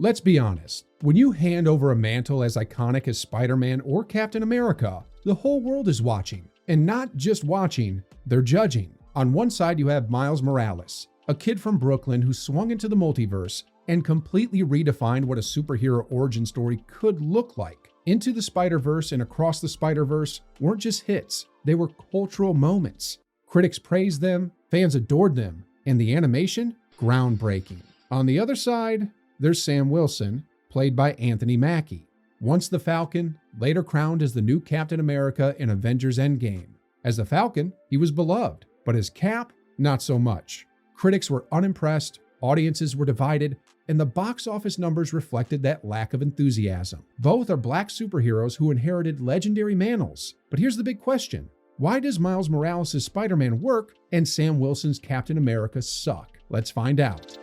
Let's be honest, when you hand over a mantle as iconic as Spider-Man or Captain America, the whole world is watching. And not just watching, they're judging. On one side you have Miles Morales, a kid from Brooklyn who swung into the multiverse and completely redefined what a superhero origin story could look like. Into the Spider-Verse and Across the Spider-Verse weren't just hits, they were cultural moments. Critics praised them, fans adored them, and the animation, groundbreaking. On the other side, there's Sam Wilson, played by Anthony Mackie. Once the Falcon, later crowned as the new Captain America in Avengers Endgame. As the Falcon, he was beloved, but as Cap, not so much. Critics were unimpressed, audiences were divided, and the box office numbers reflected that lack of enthusiasm. Both are black superheroes who inherited legendary mantles. But here's the big question. Why does Miles Morales' Spider-Man work and Sam Wilson's Captain America suck? Let's find out.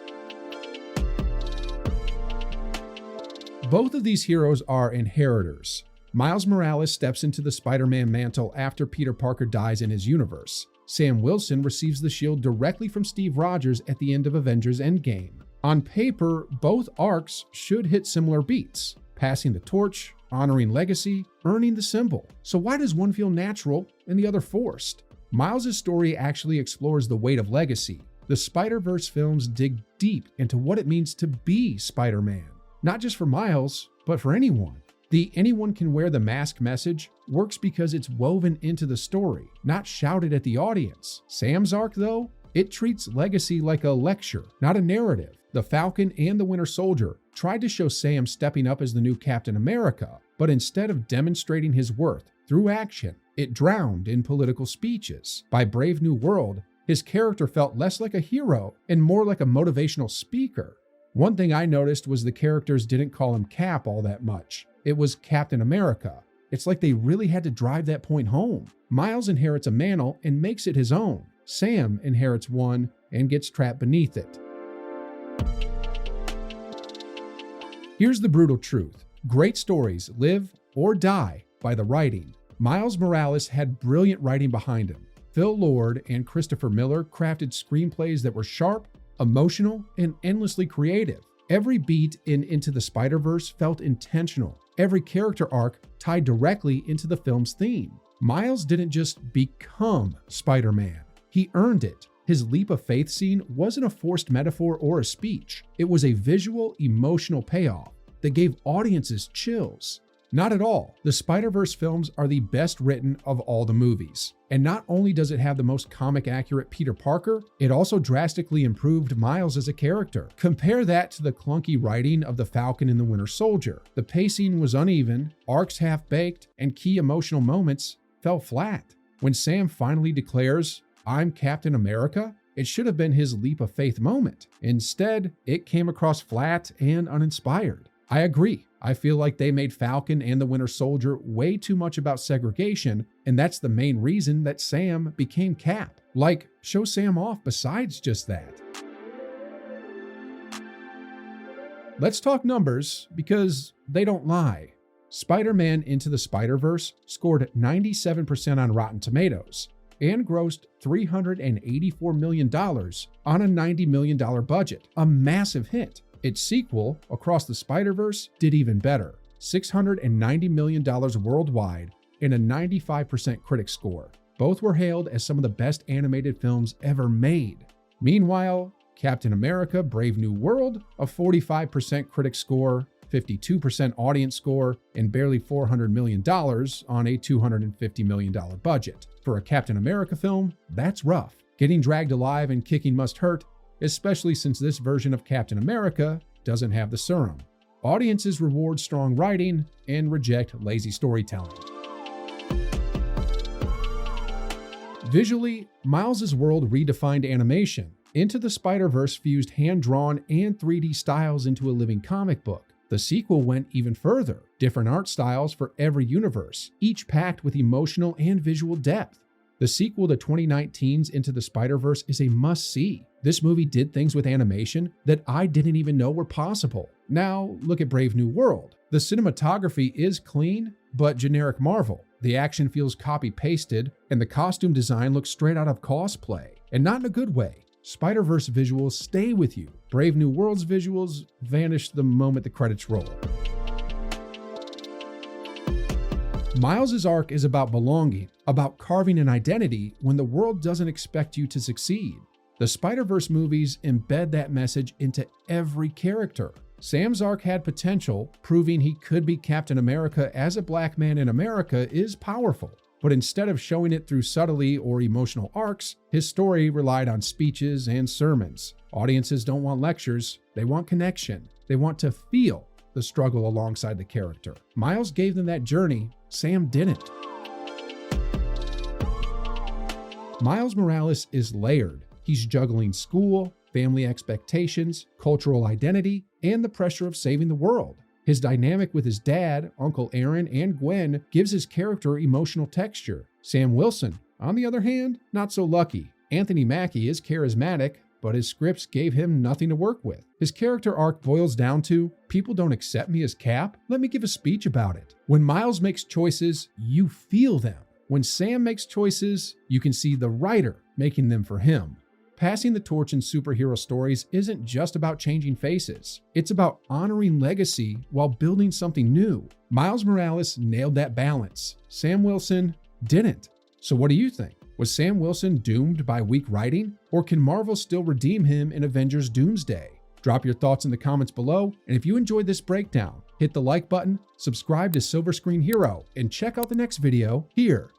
Both of these heroes are inheritors. Miles Morales steps into the Spider-Man mantle after Peter Parker dies in his universe. Sam Wilson receives the shield directly from Steve Rogers at the end of Avengers Endgame. On paper, both arcs should hit similar beats, passing the torch, honoring legacy, earning the symbol. So why does one feel natural and the other forced? Miles' story actually explores the weight of legacy. The Spider-Verse films dig deep into what it means to be Spider-Man. Not just for Miles, but for anyone. The anyone can wear the mask message works because it's woven into the story, not shouted at the audience. Sam's arc, though, it treats legacy like a lecture, not a narrative. The Falcon and the Winter Soldier tried to show Sam stepping up as the new Captain America, but instead of demonstrating his worth through action, it drowned in political speeches. By Brave New World, his character felt less like a hero and more like a motivational speaker. One thing I noticed was the characters didn't call him Cap all that much. It was Captain America. It's like they really had to drive that point home. Miles inherits a mantle and makes it his own. Sam inherits one and gets trapped beneath it. Here's the brutal truth. Great stories live or die by the writing. Miles Morales had brilliant writing behind him. Phil Lord and Christopher Miller crafted screenplays that were sharp, emotional, and endlessly creative. Every beat in Into the Spider-Verse felt intentional. Every character arc tied directly into the film's theme. Miles didn't just become Spider-Man. He earned it. His leap of faith scene wasn't a forced metaphor or a speech. It was a visual, emotional payoff that gave audiences chills. Not at all. The Spider-Verse films are the best written of all the movies. And not only does it have the most comic-accurate Peter Parker, it also drastically improved Miles as a character. Compare that to the clunky writing of the Falcon and the Winter Soldier. The pacing was uneven, arcs half-baked, and key emotional moments fell flat. When Sam finally declares, "I'm Captain America," it should have been his leap of faith moment. Instead, it came across flat and uninspired. I agree. I feel like they made Falcon and the Winter Soldier way too much about segregation, and that's the main reason that Sam became Cap. Like, show Sam off besides just that. Let's talk numbers, because they don't lie. Spider-Man Into the Spider-Verse scored 97% on Rotten Tomatoes and grossed $384 million on a $90 million budget, a massive hit. Its sequel, Across the Spider-Verse, did even better, $690 million worldwide and a 95% critic score. Both were hailed as some of the best animated films ever made. Meanwhile, Captain America Brave New World, a 45% critic score, 52% audience score, and barely $400 million on a $250 million budget. For a Captain America film, that's rough. Getting dragged alive and kicking must hurt, especially since this version of Captain America doesn't have the serum. Audiences reward strong writing and reject lazy storytelling. Visually, Miles' world redefined animation. Into the Spider-Verse fused hand-drawn and 3D styles into a living comic book. The sequel went even further, different art styles for every universe, each packed with emotional and visual depth. The sequel to 2019's Into the Spider-Verse is a must-see. This movie did things with animation that I didn't even know were possible. Now, look at Brave New World. The cinematography is clean, but generic Marvel. The action feels copy-pasted, and the costume design looks straight out of cosplay. And not in a good way. Spider-Verse visuals stay with you. Brave New World's visuals vanish the moment the credits roll. Miles' arc is about belonging, about carving an identity when the world doesn't expect you to succeed. The Spider-Verse movies embed that message into every character. Sam's arc had potential, proving he could be Captain America as a black man in America is powerful. But instead of showing it through subtlety or emotional arcs, his story relied on speeches and sermons. Audiences don't want lectures, they want connection. They want to feel the struggle alongside the character. Miles gave them that journey, Sam didn't. Miles Morales is layered. He's juggling school, family expectations, cultural identity, and the pressure of saving the world. His dynamic with his dad, Uncle Aaron, and Gwen gives his character emotional texture. Sam Wilson, on the other hand, not so lucky. Anthony Mackie is charismatic, but his scripts gave him nothing to work with. His character arc boils down to, people don't accept me as Cap, let me give a speech about it. When Miles makes choices, you feel them. When Sam makes choices, you can see the writer making them for him. Passing the torch in superhero stories isn't just about changing faces. It's about honoring legacy while building something new. Miles Morales nailed that balance. Sam Wilson didn't. So what do you think? Was Sam Wilson doomed by weak writing? Or can Marvel still redeem him in Avengers Doomsday? Drop your thoughts in the comments below, and if you enjoyed this breakdown, hit the like button, subscribe to Silver Screen Hero, and check out the next video here.